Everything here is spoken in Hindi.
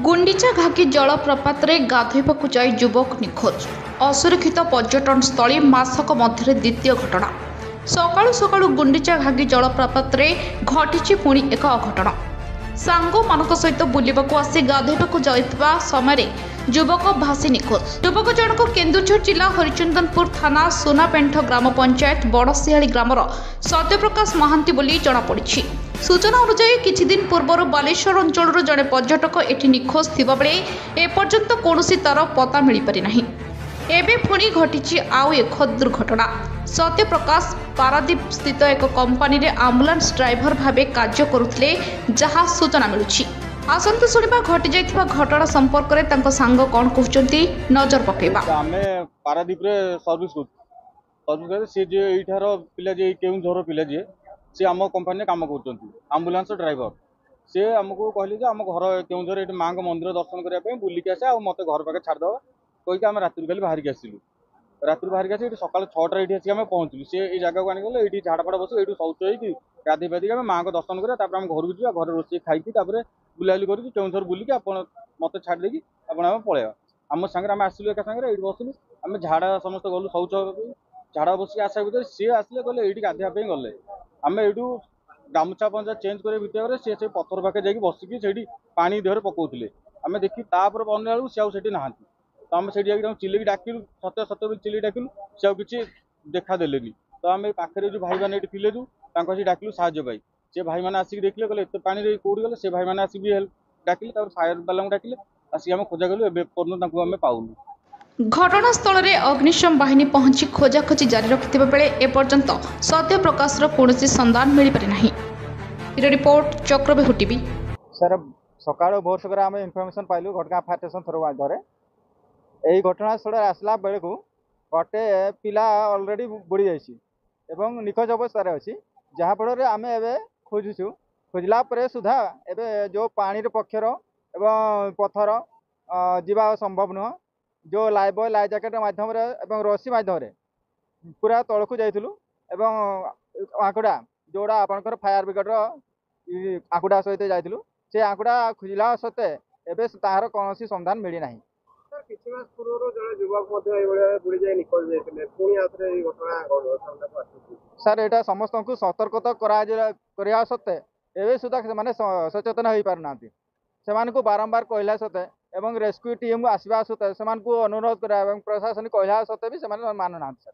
गुंडीचा घाटी जलप्रपात गाधोइबाकु जाई युवक निखोज। असुरक्षित पर्यटन स्थली मासक मध्य द्वितीय घटना। सकाळु सकाळु गुंडीचा घाटी जलप्रपात घटी पुणी एक अघटन। सांगो मानक सहित बुलिबाकु आसी गाधोइबाकु जाइतबा समय युवक भासी निखोज। युवक जनक केन्दुझर जिला हरिचंदनपुर थाना सोनापेंठ ग्राम पंचायत बड़सियाली ग्रामर सत्यप्रकाश महांती बोली जनापड़ी। सूचना अनुसार किछि दिन पूर्व बालेश्वर अंचल जड़े पर्यटक एठी निखोज थिबा बेले एपर्यंत कौनसी तार पता मिल पारि नाही। एबे पुणी घटी आउ एक दुर्घटना। सत्यप्रकाश पारादीप स्थित एक कंपनी रे आम्बुलांस ड्राइवर भावे कार्य करुथिले जहा सूचना मिलुछि। आसंतु सुनिबा घटी जाइथिबा घटना संपर्क रे तांको सांग कोन कहउचंती नजर पकेबा। आमे पारादीप रे सर्विस से जे एठार पिला जे केउझर पिला जे से आम कंपनी काम करछंती आम्बुलांस ड्राइवर से हमको कहले जे हम घर केउझर एठी मां को मंदिर दर्शन करिया पे बुली के आसे आ मते घर पाके छाड़ दवा कहि के हम रात्रि काली बाहर के आसिलु। रात्रि बाहर के आसी एठी सकाळ 6 टा एठी आसी हम पहुंचलु। से ए जगह को आनी गले एठी झाड़ापड़ा बस एठी शौच होई कि गाधी पादी के मां को दर्शन करिया तापर हम घर को जिया घर रोसे खाई कि तापर बुलाली करी केउझर बुली के आपण मते छाड़ दे कि आपण हम पळेया। हम संगे हम आसिलु एका संगे एठी बसिलु। हम झाड़ा समस्त गलु शौच झाड़ा बसी आशा भीतर सी आसले गले एठी गाधिया पे गले। आम एठू गामुछा पंचा चेंज करे भितर से पत्थर पाखे जाकि बसिकी से पानी देहर पकाउले आम देखी तापर बन बेलू सी आउट नहांती। तो आम से चिल्ली डाकिलु सत्य सत्य चिल्ली डाकिलु से किसी देखा देलेनी। तो आम पाखे जो भाई मैंने थे जो डाकिलु साहाଯ୍य पाई से भाई मैंने आसिक देखले कहले एत पानी कौटी गले से भाई मैंने आसिक भी हेल्प डाकिले फायर बाला डाकिले आसिक आम खोजा गलु एपर्यंत आम पाऊनु। घटनास्थल में अग्निशम बाहिनी पहुंची खोजाखोजी जारी रखिथिबा बेले एपर्यंत सत्यप्रकाशर कौनसी संधान मिल पारि नाही। Report चक्रबेहू TV. सर सकाळ भोर सगर आम इनफर्मेशन पाइलु घटगाँ फायर स्टेशन थरवाधरे यही घटनास्थल आसला बेलू गोटे पिला अलरेडी बुड़ी जाइए निखोज अवस्था अच्छी जहाँफल आम एवं खोजुचु खोजला सुधा एवं जो पानी पक्षर एवं पथर जीवा संभव नुह जो लाइफ बॉय लाइफ जैकेट मध्यम रसी मध्यम पूरा तलकू जाइलु आंकुड़ा जोड़ा आपंकर फायर ब्रिगेड आंकुड़ा सहित जाइलु से आंकुड़ा खोजला सत्ते एवं तार कौन संधान मिली ना। सर यहाँ समस्त को सतर्कता करा सत्ते एवं सुधा से सचेतन हो पारना से बारंबार कहला सत्ते एवं रेस्क्यू टीम आसवा सत्ते से अनुरोध करा प्रशासन कहला सत्ते भी मानुना सर।